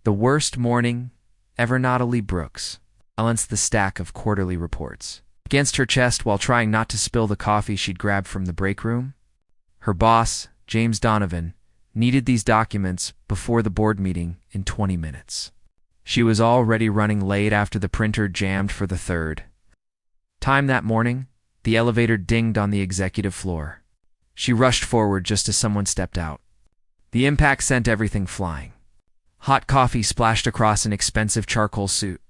The worst morning ever. Natalie Brooks balanced the stack of quarterly reports against her chest while trying not to spill the coffee she'd grabbed from the break room. Her boss, James Donovan, needed these documents before the board meeting in 20 minutes. She was already running late after the printer jammed for the third time that morning. The elevator dinged on the executive floor. She rushed forward just as someone stepped out. The impact sent everything flying. Hot coffee splashed across an expensive charcoal suit.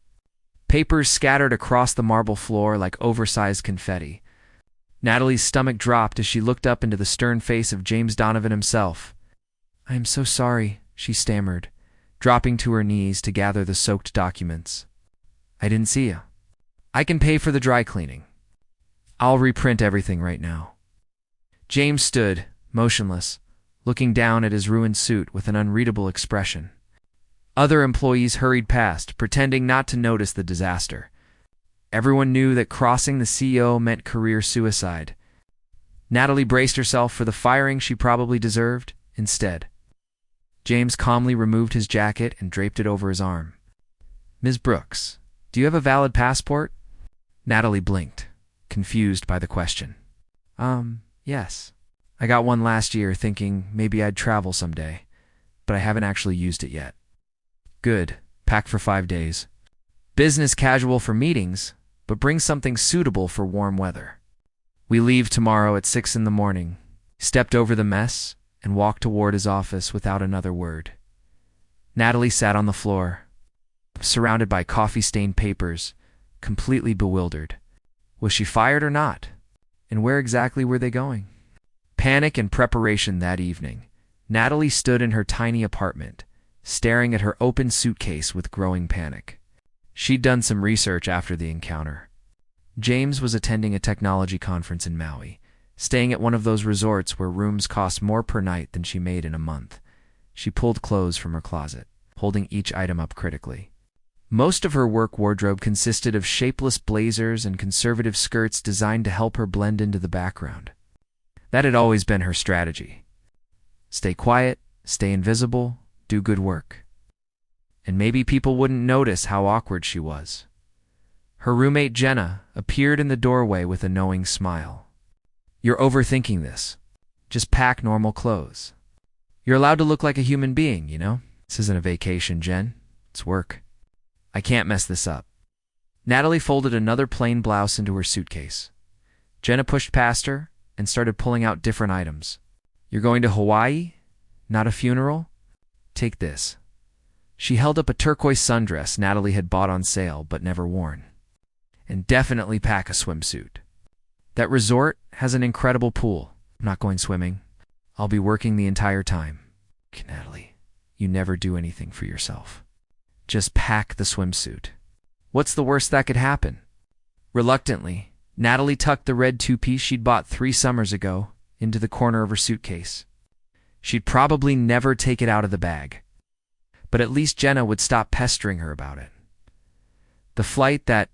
Papers scattered across the marble floor like oversized confetti. Natalie's stomach dropped as she looked up into the stern face of James Donovan himself. "I am so sorry," she stammered, dropping to her knees to gather the soaked documents. "I didn't see you. I can pay for the dry cleaning. I'll reprint everything right now." James stood, motionless, looking down at his ruined suit with an unreadable expression. Other employees hurried past, pretending not to notice the disaster. Everyone knew that crossing the CEO meant career suicide. Natalie braced herself for the firing she probably deserved. Instead, James calmly removed his jacket and draped it over his arm. "Ms. Brooks, do you have a valid passport?" Natalie blinked, confused by the question. Yes. I got one last year thinking maybe I'd travel someday, but I haven't actually used it yet." "Good. Pack for 5 days. Business casual for meetings, but bring something suitable for warm weather. We leave tomorrow at 6 in the morning." Stepped over the mess and walked toward his office without another word. Natalie sat on the floor, surrounded by coffee-stained papers, completely bewildered. Was she fired or not? And where exactly were they going? Panic and preparation that evening. Natalie stood in her tiny apartment, staring at her open suitcase with growing panic. She'd done some research after the encounter. James was attending a technology conference in Maui, staying at one of those resorts where rooms cost more per night than she made in a month. She pulled clothes from her closet, holding each item up critically. Most of her work wardrobe consisted of shapeless blazers and conservative skirts designed to help her blend into the background. That had always been her strategy. Stay quiet, stay invisible, do good work. And maybe people wouldn't notice how awkward she was. Her roommate Jenna appeared in the doorway with a knowing smile. "You're overthinking this. Just pack normal clothes. You're allowed to look like a human being, you know? This isn't a vacation, Jen. It's work. I can't mess this up." Natalie folded another plain blouse into her suitcase. Jenna pushed past her and started pulling out different items. "You're going to Hawaii? Not a funeral? Take this." She held up a turquoise sundress Natalie had bought on sale but never worn. "And definitely pack a swimsuit. That resort has an incredible pool. I'm not going swimming. I'll be working the entire time." "Natalie, you never do anything for yourself. Just pack the swimsuit. What's the worst that could happen?" Reluctantly, Natalie tucked the red two-piece she'd bought 3 summers ago into the corner of her suitcase. She'd probably never take it out of the bag, but at least Jenna would stop pestering her about it. The flight that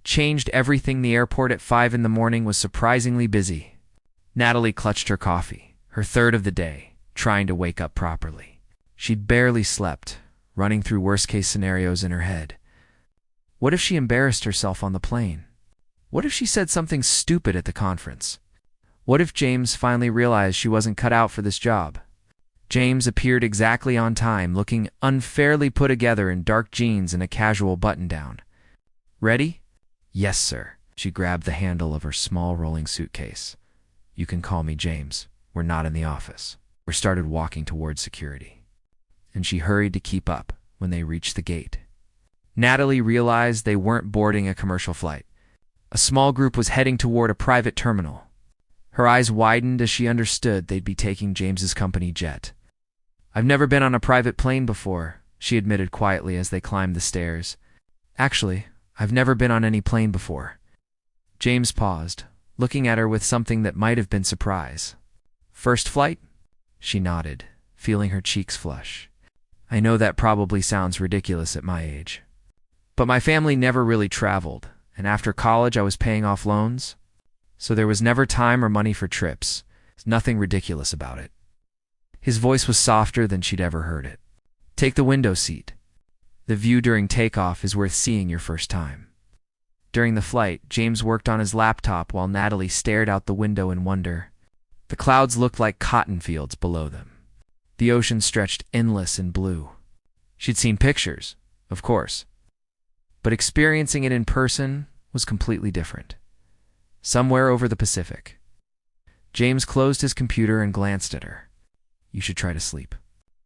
changed everything, the airport at 5 in the morning, was surprisingly busy. Natalie clutched her coffee, her third of the day, trying to wake up properly. She'd barely slept, running through worst-case scenarios in her head. What if she embarrassed herself on the plane? What if she said something stupid at the conference? What if James finally realized she wasn't cut out for this job? James appeared exactly on time, looking unfairly put together in dark jeans and a casual button-down. "Ready?" "Yes, sir." She grabbed the handle of her small rolling suitcase. "You can call me James. We're not in the office." We started walking towards security, and she hurried to keep up when they reached the gate. Natalie realized they weren't boarding a commercial flight. A small group was heading toward a private terminal. Her eyes widened as she understood they'd be taking James's company jet. "I've never been on a private plane before," she admitted quietly as they climbed the stairs. "Actually, I've never been on any plane before." James paused, looking at her with something that might have been surprise. "First flight?" She nodded, feeling her cheeks flush. "I know that probably sounds ridiculous at my age, but my family never really traveled, and after college I was paying off loans, so there was never time or money for trips. There's nothing ridiculous about it." His voice was softer than she'd ever heard it. "Take the window seat. The view during takeoff is worth seeing your first time. During the flight, James worked on his laptop while Natalie stared out the window in wonder. The clouds looked like cotton fields below them. The ocean stretched endless in blue. She'd seen pictures, of course, but experiencing it in person was completely different. Somewhere over the Pacific. James closed his computer and glanced at her. You should try to sleep.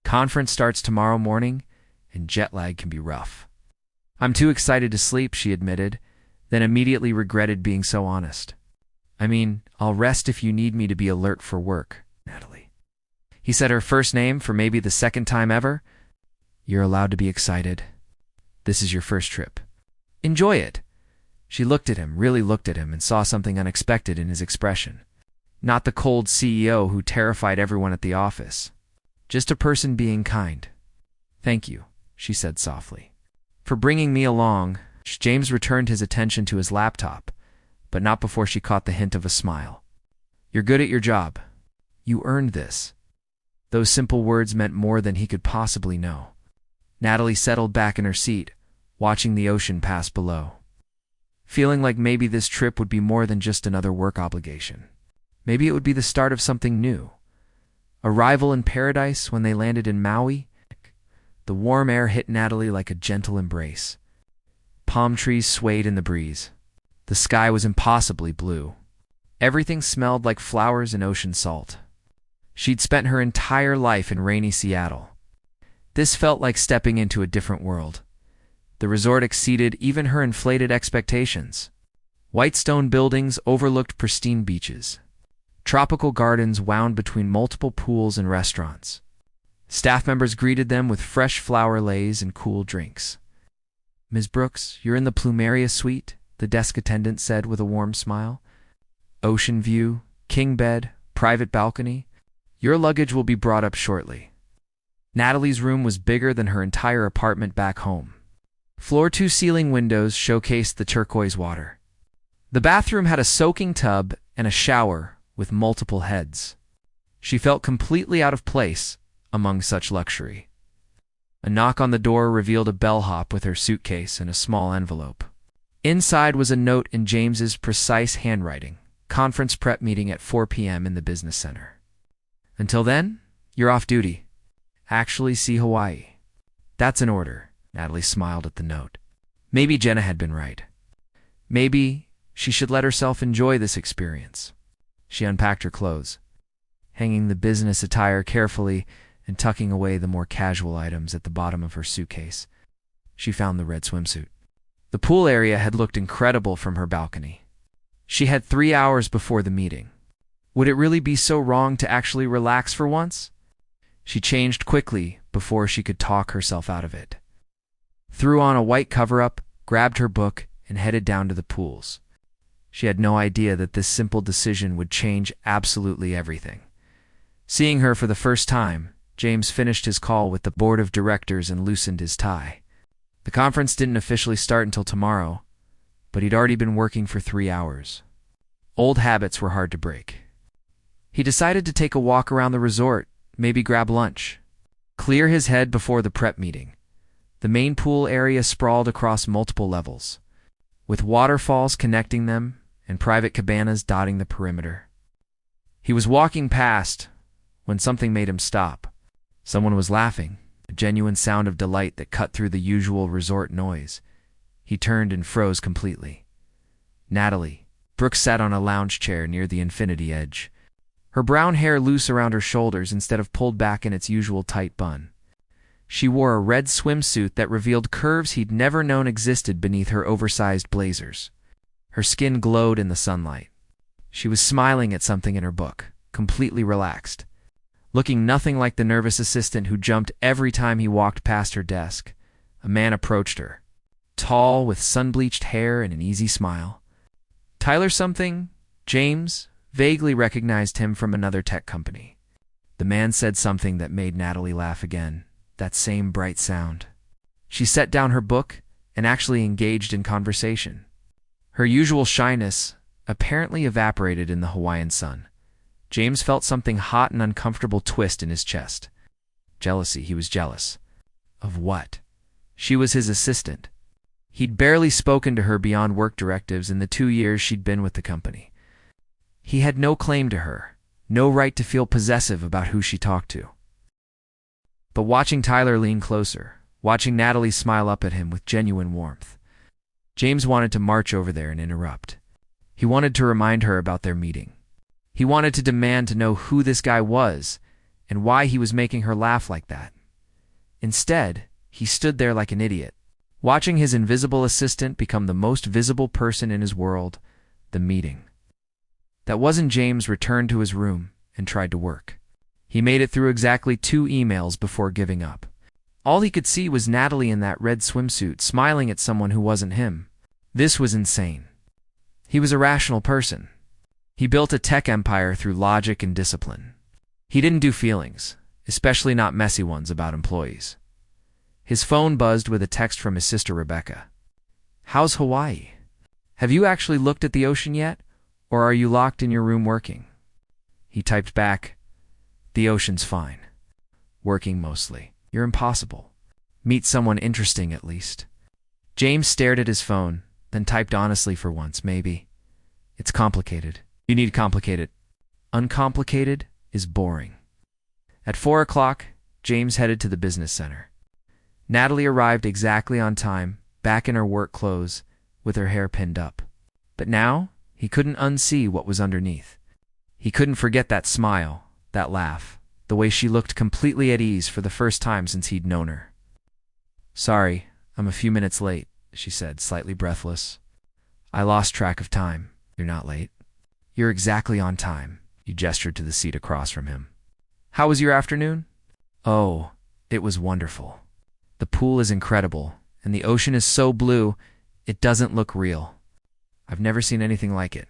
Conference starts tomorrow morning, and jet lag can be rough. I'm too excited to sleep, she admitted, then immediately regretted being so honest. I mean, I'll rest if you need me to be alert for work, Natalie. He said her first name for maybe the second time ever. You're allowed to be excited. This is your first trip. Enjoy it. She looked at him, really looked at him, and saw something unexpected in his expression. Not the cold CEO who terrified everyone at the office. Just a person being kind. Thank you, she said softly, for bringing me along. James returned his attention to his laptop, but not before she caught the hint of a smile. You're good at your job. You earned this. Those simple words meant more than he could possibly know. Natalie settled back in her seat, watching the ocean pass below, feeling like maybe this trip would be more than just another work obligation. Maybe it would be the start of something new. Arrival in paradise when they landed in Maui. The warm air hit Natalie like a gentle embrace. Palm trees swayed in the breeze. The sky was impossibly blue. Everything smelled like flowers and ocean salt. She'd spent her entire life in rainy Seattle. This felt like stepping into a different world. The resort exceeded even her inflated expectations. White stone buildings overlooked pristine beaches. Tropical gardens wound between multiple pools and restaurants. Staff members greeted them with fresh flower leis and cool drinks. Ms. Brooks, you're in the Plumeria suite, the desk attendant said with a warm smile. Ocean view, king bed, private balcony. Your luggage will be brought up shortly. Natalie's room was bigger than her entire apartment back home. Floor-to-ceiling windows showcased the turquoise water. The bathroom had a soaking tub and a shower with multiple heads. She felt completely out of place among such luxury. A knock on the door revealed a bellhop with her suitcase and a small envelope. Inside was a note in James's precise handwriting. Conference prep meeting at 4 p.m. in the business center. Until then, you're off duty. Actually, see Hawaii. That's an order. Natalie smiled at the note. Maybe Jenna had been right. Maybe she should let herself enjoy this experience. She unpacked her clothes, hanging the business attire carefully and tucking away the more casual items at the bottom of her suitcase. She found the red swimsuit. The pool area had looked incredible from her balcony. She had 3 hours before the meeting. Would it really be so wrong to actually relax for once? She changed quickly before she could talk herself out of it. Threw on a white cover-up, grabbed her book, and headed down to the pools. She had no idea that this simple decision would change absolutely everything. Seeing her for the first time, James finished his call with the board of directors and loosened his tie. The conference didn't officially start until tomorrow, but he'd already been working for 3 hours. Old habits were hard to break. He decided to take a walk around the resort, maybe grab lunch. Clear his head before the prep meeting. The main pool area sprawled across multiple levels, with waterfalls connecting them and private cabanas dotting the perimeter. He was walking past when something made him stop. Someone was laughing, a genuine sound of delight that cut through the usual resort noise. He turned and froze completely. Natalie. Brooks sat on a lounge chair near the infinity edge, her brown hair loose around her shoulders instead of pulled back in its usual tight bun. She wore a red swimsuit that revealed curves he'd never known existed beneath her oversized blazers. Her skin glowed in the sunlight. She was smiling at something in her book, completely relaxed, looking nothing like the nervous assistant who jumped every time he walked past her desk. A man approached her, tall, with sun-bleached hair and an easy smile. Tyler something? James vaguely recognized him from another tech company. The man said something that made Natalie laugh again, that same bright sound. She set down her book and actually engaged in conversation. Her usual shyness apparently evaporated in the Hawaiian sun. James felt something hot and uncomfortable twist in his chest. Jealousy. He was jealous. Of what? She was his assistant. He'd barely spoken to her beyond work directives in the 2 years she'd been with the company. He had no claim to her, no right to feel possessive about who she talked to. But watching Tyler lean closer, watching Natalie smile up at him with genuine warmth, James wanted to march over there and interrupt. He wanted to remind her about their meeting. He wanted to demand to know who this guy was and why he was making her laugh like that. Instead, he stood there like an idiot, watching his invisible assistant become the most visible person in his world, the meeting. That wasn't James returned to his room and tried to work. He made it through exactly 2 emails before giving up. All he could see was Natalie in that red swimsuit smiling at someone who wasn't him. This was insane. He was a rational person. He built a tech empire through logic and discipline. He didn't do feelings, especially not messy ones about employees. His phone buzzed with a text from his sister Rebecca. "How's Hawaii? Have you actually looked at the ocean yet, or are you locked in your room working?" He typed back, "The ocean's fine. Working mostly. You're impossible. Meet someone interesting at least." James stared at his phone, then typed honestly for once, "Maybe. It's complicated. You need complicated. Uncomplicated is boring." At 4 o'clock, James headed to the business center. Natalie arrived exactly on time, back in her work clothes, with her hair pinned up. But now, he couldn't unsee what was underneath. He couldn't forget that smile, that laugh, the way she looked completely at ease for the first time since he'd known her. "Sorry, I'm a few minutes late," she said, slightly breathless. "I lost track of time." "You're not late. You're exactly on time." He gestured to the seat across from him. "How was your afternoon?" "Oh, it was wonderful. The pool is incredible, and the ocean is so blue, it doesn't look real. I've never seen anything like it."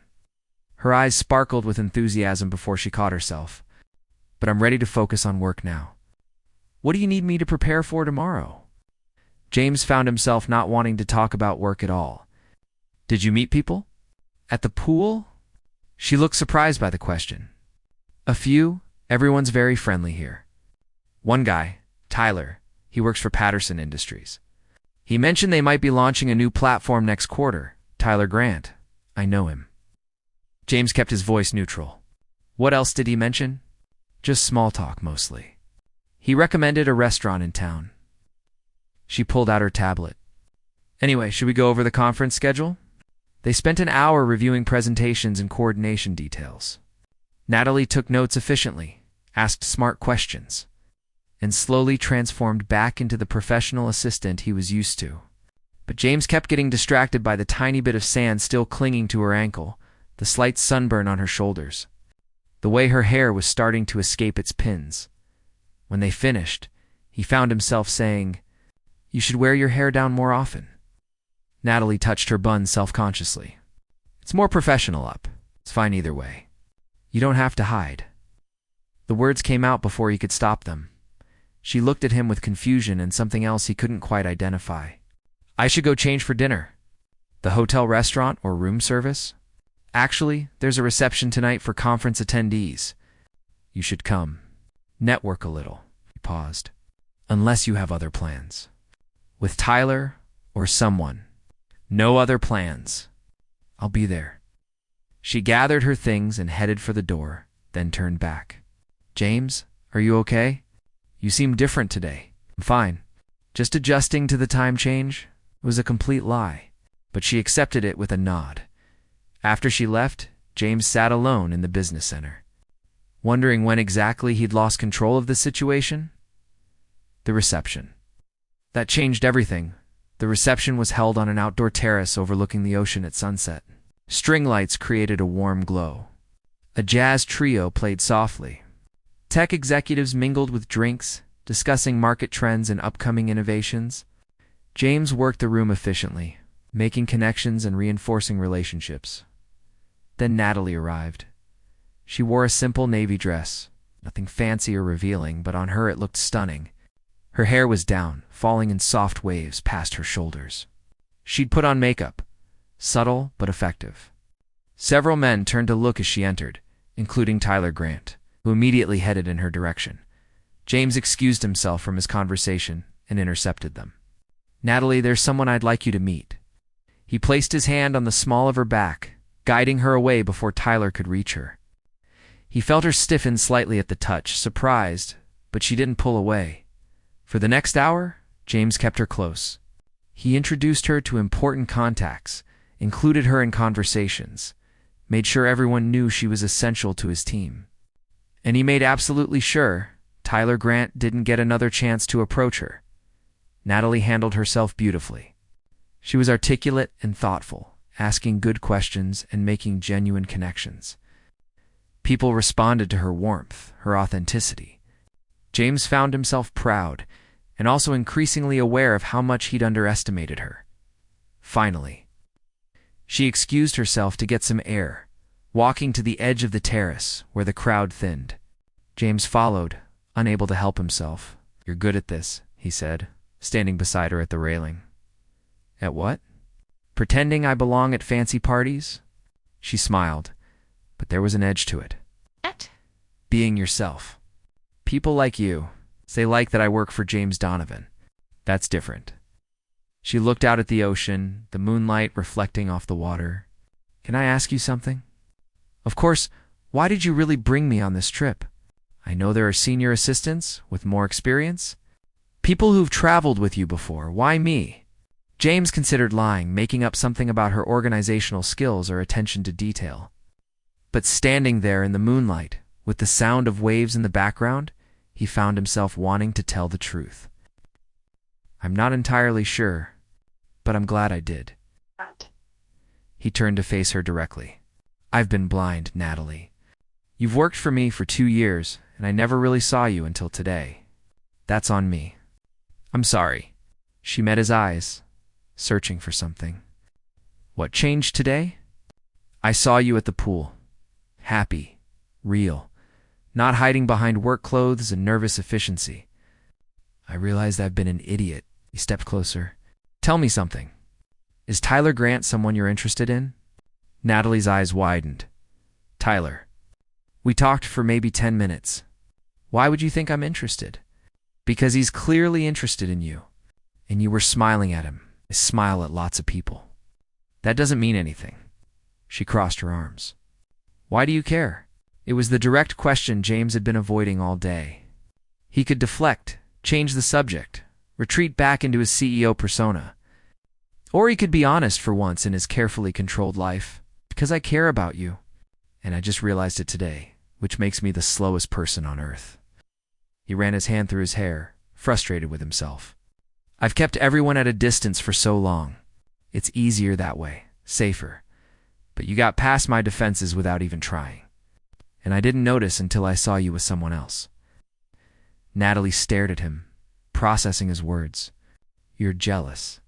Her eyes sparkled with enthusiasm before she caught herself. "But I'm ready to focus on work now. What do you need me to prepare for tomorrow?" James found himself not wanting to talk about work at all. "Did you meet people? At the pool?" She looked surprised by the question. "A few. Everyone's very friendly here. One guy, Tyler, he works for Patterson Industries. He mentioned they might be launching a new platform next quarter. Tyler Grant. I know him." James kept his voice neutral. "What else did he mention?" "Just small talk, mostly. He recommended a restaurant in town." She pulled out her tablet. "Anyway, should we go over the conference schedule?" They spent an hour reviewing presentations and coordination details. Natalie took notes efficiently, asked smart questions, and slowly transformed back into the professional assistant he was used to. But James kept getting distracted by the tiny bit of sand still clinging to her ankle, the slight sunburn on her shoulders, the way her hair was starting to escape its pins. When they finished, he found himself saying, "You should wear your hair down more often." Natalie touched her bun self-consciously. "It's more professional up. It's fine either way. You don't have to hide." The words came out before he could stop them. She looked at him with confusion and something else he couldn't quite identify. "I should go change for dinner. The hotel restaurant or room service? Actually, there's a reception tonight for conference attendees. You should come. Network a little." He paused. "Unless you have other plans. With Tyler or someone. No other plans. I'll be there." She gathered her things and headed for the door, then turned back. "James, are you okay? You seem different today." "I'm fine. Just adjusting to the time change." It was a complete lie, but she accepted it with a nod. After she left, James sat alone in the business center, wondering when exactly he'd lost control of the situation. The reception. That changed everything. The reception was held on an outdoor terrace overlooking the ocean at sunset. String lights created a warm glow. A jazz trio played softly. Tech executives mingled with drinks, discussing market trends and upcoming innovations. James worked the room efficiently, making connections and reinforcing relationships. Then Natalie arrived. She wore a simple navy dress, nothing fancy or revealing, but on her it looked stunning. Her hair was down, falling in soft waves past her shoulders. She'd put on makeup, subtle but effective. Several men turned to look as she entered, including Tyler Grant, who immediately headed in her direction. James excused himself from his conversation and intercepted them. "Natalie, there's someone I'd like you to meet." He placed his hand on the small of her back, guiding her away before Tyler could reach her. He felt her stiffen slightly at the touch, surprised, but she didn't pull away. For the next hour, James kept her close. He introduced her to important contacts, included her in conversations, made sure everyone knew she was essential to his team. And he made absolutely sure Tyler Grant didn't get another chance to approach her. Natalie handled herself beautifully. She was articulate and thoughtful, asking good questions and making genuine connections. People responded to her warmth, her authenticity. James found himself proud and also increasingly aware of how much he'd underestimated her. Finally, she excused herself to get some air, walking to the edge of the terrace where the crowd thinned. James followed, unable to help himself. "You're good at this," he said, standing beside her at the railing. "At what?" "Pretending I belong at fancy parties?" She smiled, but there was an edge to it. What? "Being yourself. People like you, they like that I work for James Donovan. That's different." She looked out at the ocean, the moonlight reflecting off the water. "Can I ask you something? Of course, why did you really bring me on this trip? I know there are senior assistants with more experience. People who've traveled with you before. Why me?" James considered lying, making up something about her organizational skills or attention to detail. But standing there in the moonlight, with the sound of waves in the background, he found himself wanting to tell the truth. "I'm not entirely sure, but I'm glad I did." What? He turned to face her directly. "I've been blind, Natalie. You've worked for me for 2 years, and I never really saw you until today. That's on me. I'm sorry." She met his eyes, searching for something. "What changed today? I saw you at the pool. Happy, real, not hiding behind work clothes and nervous efficiency. I realized I've been an idiot." He stepped closer. "Tell me something. Is Tyler Grant someone you're interested in?" Natalie's eyes widened. "Tyler. We talked for maybe 10 minutes. Why would you think I'm interested?" "Because he's clearly interested in you. And you were smiling at him. I smile at lots of people. That doesn't mean anything." She crossed her arms. "Why do you care?" It was the direct question James had been avoiding all day. He could deflect, change the subject, retreat back into his CEO persona. Or he could be honest for once in his carefully controlled life. "Because I care about you. And I just realized it today, which makes me the slowest person on earth." He ran his hand through his hair, frustrated with himself. "I've kept everyone at a distance for so long. It's easier that way, safer. But you got past my defenses without even trying. And I didn't notice until I saw you with someone else." Natalie stared at him, processing his words. "You're jealous.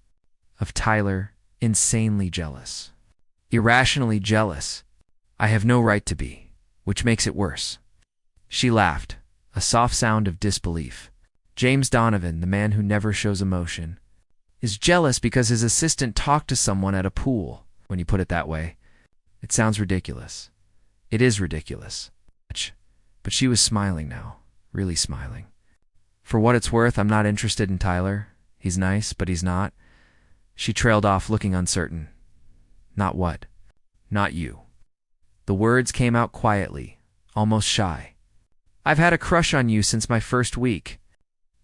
Of Tyler, insanely jealous. Irrationally jealous. I have no right to be, which makes it worse." She laughed, a soft sound of disbelief. "James Donovan, the man who never shows emotion, is jealous because his assistant talked to someone at a pool." When you put it that way, it sounds ridiculous. It is ridiculous. But she was smiling now, really smiling. "For what it's worth, I'm not interested in Tyler. He's nice, but he's not." She trailed off, looking uncertain. "Not what?" "Not you." The words came out quietly, almost shy. "I've had a crush on you since my first week.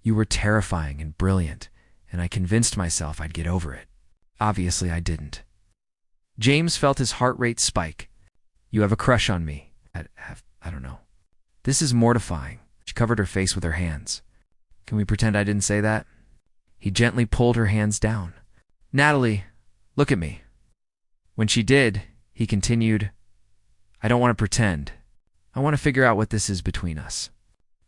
You were terrifying and brilliant, and I convinced myself I'd get over it. Obviously, I didn't." James felt his heart rate spike. "You have a crush on me. I don't know. This is mortifying." She covered her face with her hands. "Can we pretend I didn't say that?" He gently pulled her hands down. "Natalie, look at me." When she did, he continued, "I don't want to pretend. I want to figure out what this is between us.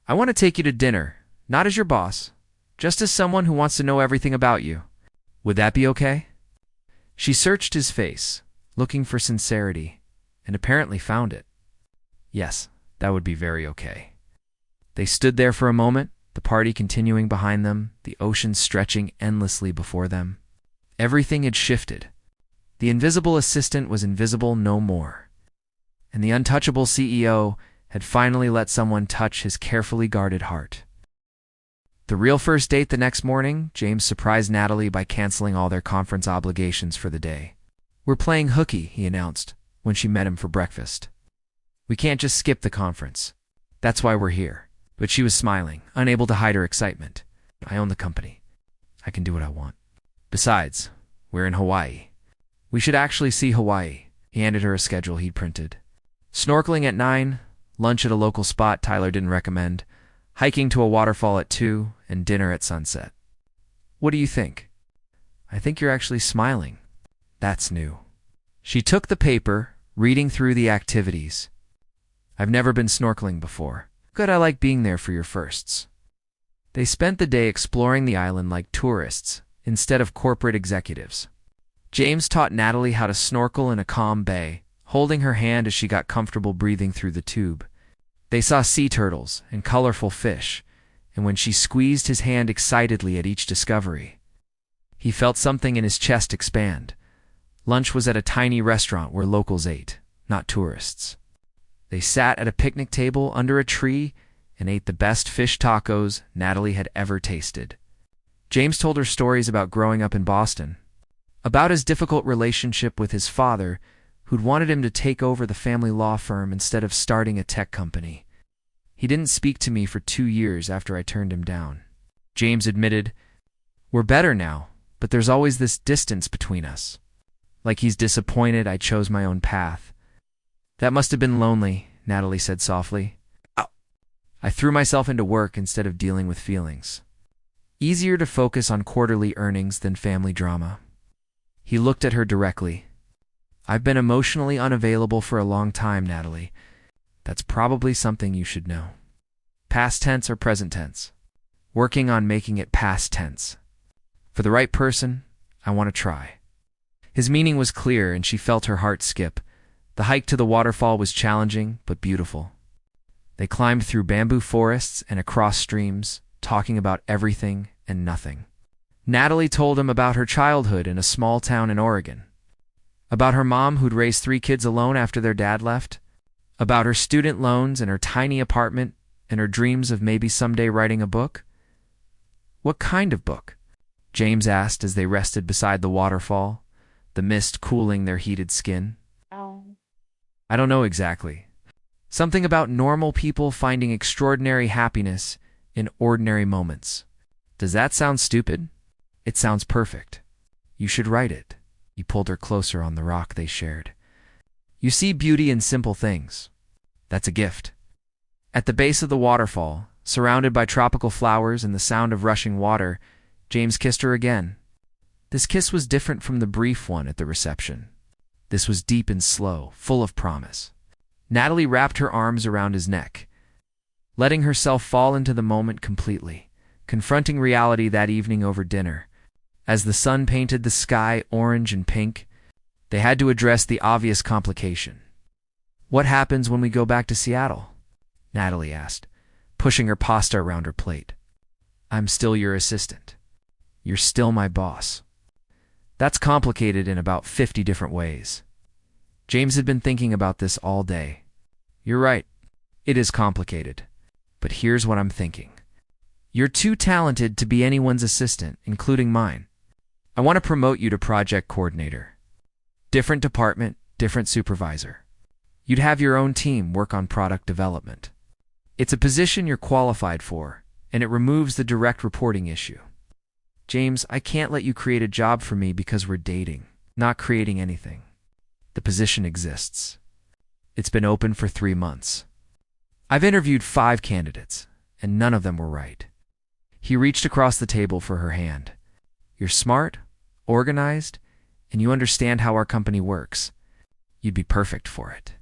I want to take you to dinner, not as your boss, just as someone who wants to know everything about you. Would that be okay?" She searched his face, looking for sincerity, and apparently found it. Yes, that would be very okay. They stood there for a moment, the party continuing behind them, the ocean stretching endlessly before them. Everything had shifted. The invisible assistant was invisible no more. And the untouchable CEO had finally let someone touch his carefully guarded heart. The real first date the next morning, James surprised Natalie by canceling all their conference obligations for the day. "We're playing hooky," he announced when she met him for breakfast. "We can't just skip the conference. That's why we're here." But she was smiling, unable to hide her excitement. "I own the company. I can do what I want. Besides, we're in Hawaii. We should actually see Hawaii." He handed her a schedule he'd printed. Snorkeling at 9, lunch at a local spot Tyler didn't recommend, hiking to a waterfall at 2, and dinner at sunset. "What do you think?" "I think you're actually smiling. That's new." She took the paper, reading through the activities. "I've never been snorkeling before." "Good, I like being there for your firsts." They spent the day exploring the island like tourists, instead of corporate executives. James taught Natalie how to snorkel in a calm bay, holding her hand as she got comfortable breathing through the tube. They saw sea turtles and colorful fish, and when she squeezed his hand excitedly at each discovery, he felt something in his chest expand. Lunch was at a tiny restaurant where locals ate, not tourists. They sat at a picnic table under a tree and ate the best fish tacos Natalie had ever tasted. James told her stories about growing up in Boston, about his difficult relationship with his father, who'd wanted him to take over the family law firm instead of starting a tech company. "He didn't speak to me for 2 years after I turned him down," James admitted. "We're better now, but there's always this distance between us. Like he's disappointed I chose my own path." "That must have been lonely," Natalie said softly. "I threw myself into work instead of dealing with feelings. Easier to focus on quarterly earnings than family drama." He looked at her directly. "I've been emotionally unavailable for a long time, Natalie. That's probably something you should know." "Past tense or present tense?" "Working on making it past tense. For the right person, I want to try." His meaning was clear, and she felt her heart skip. The hike to the waterfall was challenging, but beautiful. They climbed through bamboo forests and across streams, talking about everything and nothing. Natalie told him about her childhood in a small town in Oregon, about her mom who'd raised 3 kids alone after their dad left, about her student loans and her tiny apartment and her dreams of maybe someday writing a book. "What kind of book?" James asked as they rested beside the waterfall, the mist cooling their heated skin. "I don't know exactly. Something about normal people finding extraordinary happiness in ordinary moments." "Does that sound stupid?" "It sounds perfect. You should write it." He pulled her closer on the rock they shared. "You see beauty in simple things. That's a gift." At the base of the waterfall, surrounded by tropical flowers and the sound of rushing water, James kissed her again. This kiss was different from the brief one at the reception. This was deep and slow, full of promise. Natalie wrapped her arms around his neck, letting herself fall into the moment completely, confronting reality that evening over dinner. As the sun painted the sky orange and pink, they had to address the obvious complication. "What happens when we go back to Seattle?" Natalie asked, pushing her pasta around her plate. "I'm still your assistant. You're still my boss." That's complicated in about 50 different ways. James had been thinking about this all day. "You're right. It is complicated. But here's what I'm thinking. You're too talented to be anyone's assistant, including mine. I want to promote you to project coordinator. Different department, different supervisor. You'd have your own team work on product development. It's a position you're qualified for, and it removes the direct reporting issue." "James, I can't let you create a job for me because we're dating, not creating anything. The position exists. It's been open for 3 months. I've interviewed 5 candidates, and none of them were right." He reached across the table for her hand. "You're smart, organized, and you understand how our company works. You'd be perfect for it.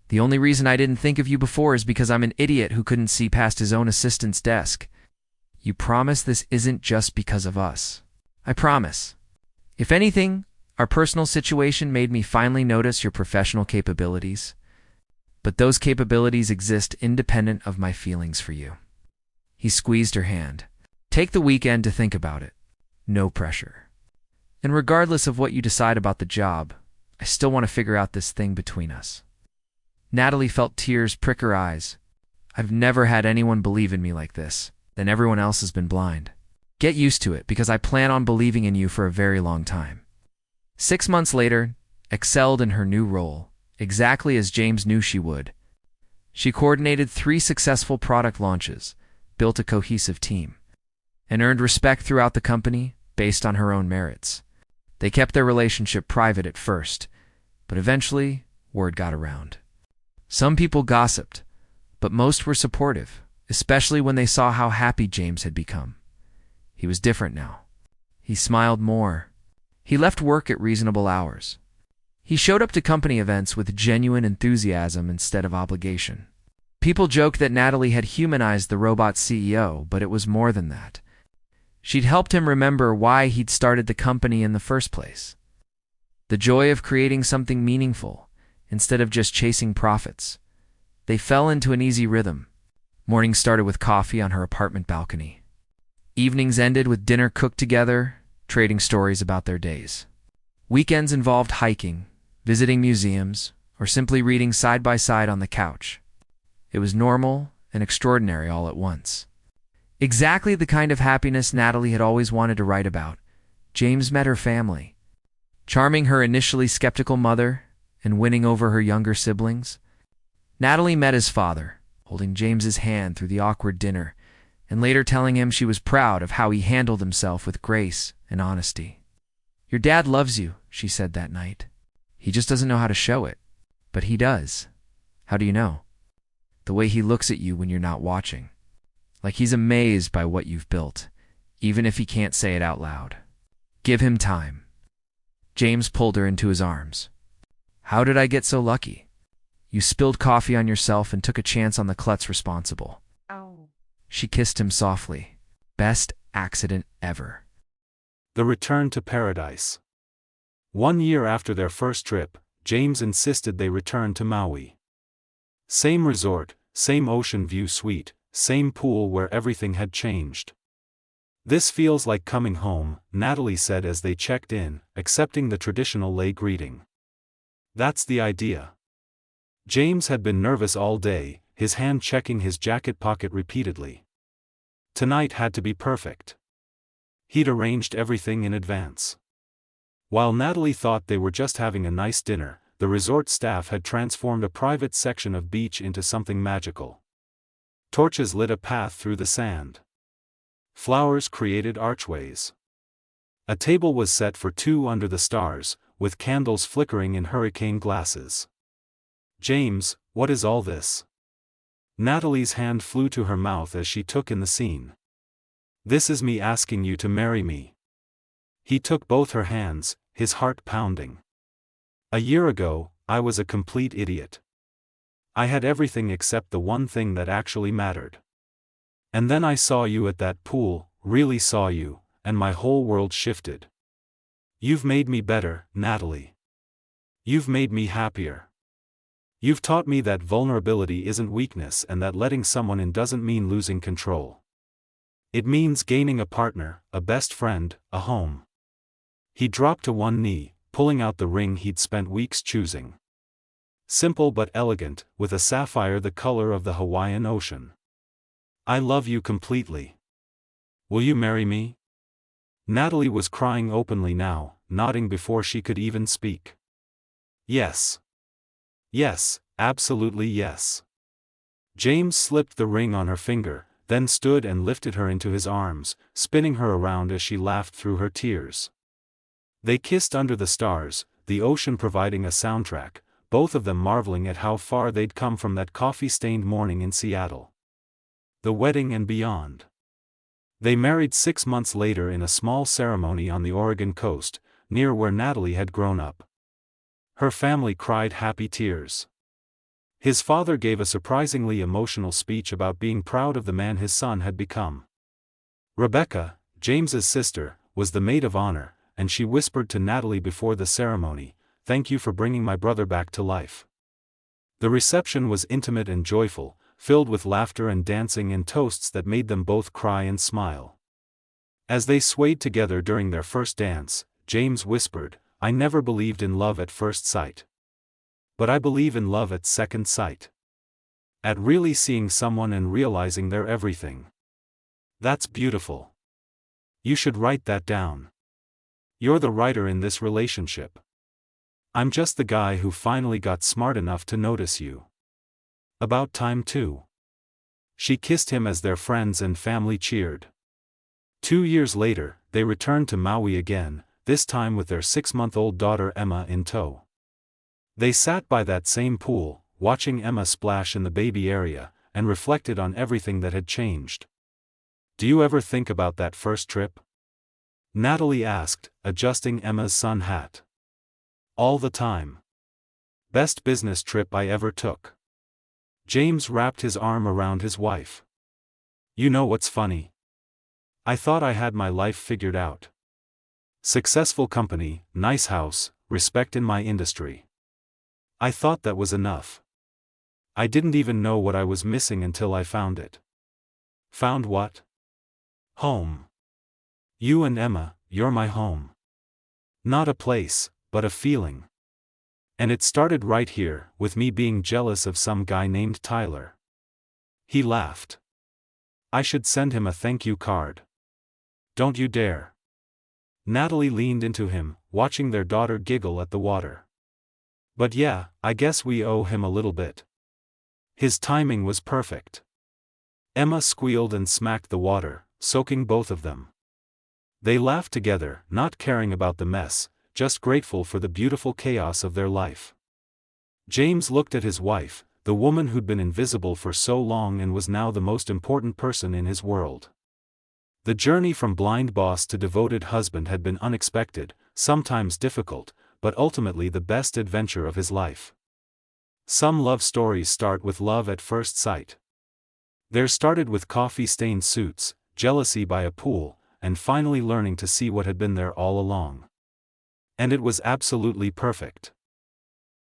The only reason I didn't think of you before is because I'm an idiot who couldn't see past his own assistant's desk. You promise this isn't just because of us?" "I promise. If anything, our personal situation made me finally notice your professional capabilities. But those capabilities exist independent of my feelings for you." He squeezed her hand. "Take the weekend to think about it. No pressure. And regardless of what you decide about the job, I still want to figure out this thing between us." Natalie felt tears prick her eyes. "I've never had anyone believe in me like this." then everyone else has been blind. Get used to it, because I plan on believing in you for a very long time. 6 months later, excelled in her new role, exactly as James knew she would. She coordinated 3 successful product launches, built a cohesive team, and earned respect throughout the company based on her own merits. They kept their relationship private at first, but eventually, word got around. Some people gossiped, but most were supportive, especially when they saw how happy James had become. He was different now. He smiled more. He left work at reasonable hours. He showed up to company events with genuine enthusiasm instead of obligation. People joked that Natalie had humanized the robot CEO, but it was more than that. She'd helped him remember why he'd started the company in the first place. The joy of creating something meaningful, instead of just chasing profits. They fell into an easy rhythm. Mornings started with coffee on her apartment balcony. Evenings ended with dinner cooked together, trading stories about their days. Weekends involved hiking, visiting museums, or simply reading side by side on the couch. It was normal and extraordinary all at once. Exactly the kind of happiness Natalie had always wanted to write about. James met her family. Charming her initially skeptical mother and winning over her younger siblings, Natalie met his father, holding James's hand through the awkward dinner, and later telling him she was proud of how he handled himself with grace and honesty. "Your dad loves you," she said that night. "He just doesn't know how to show it. But he does." "How do you know?" "The way he looks at you when you're not watching. Like he's amazed by what you've built, even if he can't say it out loud. Give him time." James pulled her into his arms. "How did I get so lucky? You spilled coffee on yourself and took a chance on the klutz responsible." Oh. She kissed him softly. "Best accident ever." The return to paradise. 1 year after their first trip, James insisted they return to Maui. Same resort, same ocean view suite, same pool where everything had changed. "This feels like coming home," Natalie said as they checked in, accepting the traditional lei greeting. "That's the idea." James had been nervous all day, his hand checking his jacket pocket repeatedly. Tonight had to be perfect. He'd arranged everything in advance. While Natalie thought they were just having a nice dinner, the resort staff had transformed a private section of beach into something magical. Torches lit a path through the sand. Flowers created archways. A table was set for 2 under the stars, with candles flickering in hurricane glasses. "James, what is all this?" Natalie's hand flew to her mouth as she took in the scene. "This is me asking you to marry me." He took both her hands, his heart pounding. "A year ago, I was a complete idiot. I had everything except the one thing that actually mattered. And then I saw you at that pool, really saw you, and my whole world shifted. You've made me better, Natalie. You've made me happier. You've taught me that vulnerability isn't weakness and that letting someone in doesn't mean losing control. It means gaining a partner, a best friend, a home." He dropped to one knee, pulling out the ring he'd spent weeks choosing. Simple but elegant, with a sapphire the color of the Hawaiian Ocean. "I love you completely. Will you marry me?" Natalie was crying openly now, nodding before she could even speak. "Yes. Yes, absolutely yes." James slipped the ring on her finger, then stood and lifted her into his arms, spinning her around as she laughed through her tears. They kissed under the stars, the ocean providing a soundtrack, both of them marveling at how far they'd come from that coffee-stained morning in Seattle. The wedding and beyond. They married 6 months later in a small ceremony on the Oregon coast, near where Natalie had grown up. Her family cried happy tears. His father gave a surprisingly emotional speech about being proud of the man his son had become. Rebecca, James's sister, was the maid of honor, and she whispered to Natalie before the ceremony, "Thank you for bringing my brother back to life." The reception was intimate and joyful, filled with laughter and dancing and toasts that made them both cry and smile. As they swayed together during their first dance, James whispered, "I never believed in love at first sight. But I believe in love at second sight. At really seeing someone and realizing they're everything." That's beautiful. You should write that down. You're the writer in this relationship. I'm just the guy who finally got smart enough to notice you. About time too. She kissed him as their friends and family cheered. 2 years later, they returned to Maui again, this time with their 6-month-old daughter Emma in tow. They sat by that same pool, watching Emma splash in the baby area, and reflected on everything that had changed. Do you ever think about that first trip? Natalie asked, adjusting Emma's sun hat. All the time. Best business trip I ever took. James wrapped his arm around his wife. You know what's funny? I thought I had my life figured out. Successful company, nice house, respect in my industry. I thought that was enough. I didn't even know what I was missing until I found it. Found what? Home. You and Emma, you're my home. Not a place, but a feeling. And it started right here, with me being jealous of some guy named Tyler. He laughed. I should send him a thank you card. Don't you dare. Natalie leaned into him, watching their daughter giggle at the water. But yeah, I guess we owe him a little bit. His timing was perfect. Emma squealed and smacked the water, soaking both of them. They laughed together, not caring about the mess, just grateful for the beautiful chaos of their life. James looked at his wife, the woman who'd been invisible for so long and was now the most important person in his world. The journey from blind boss to devoted husband had been unexpected, sometimes difficult, but ultimately the best adventure of his life. Some love stories start with love at first sight. Theirs started with coffee-stained suits, jealousy by a pool, and finally learning to see what had been there all along. And it was absolutely perfect.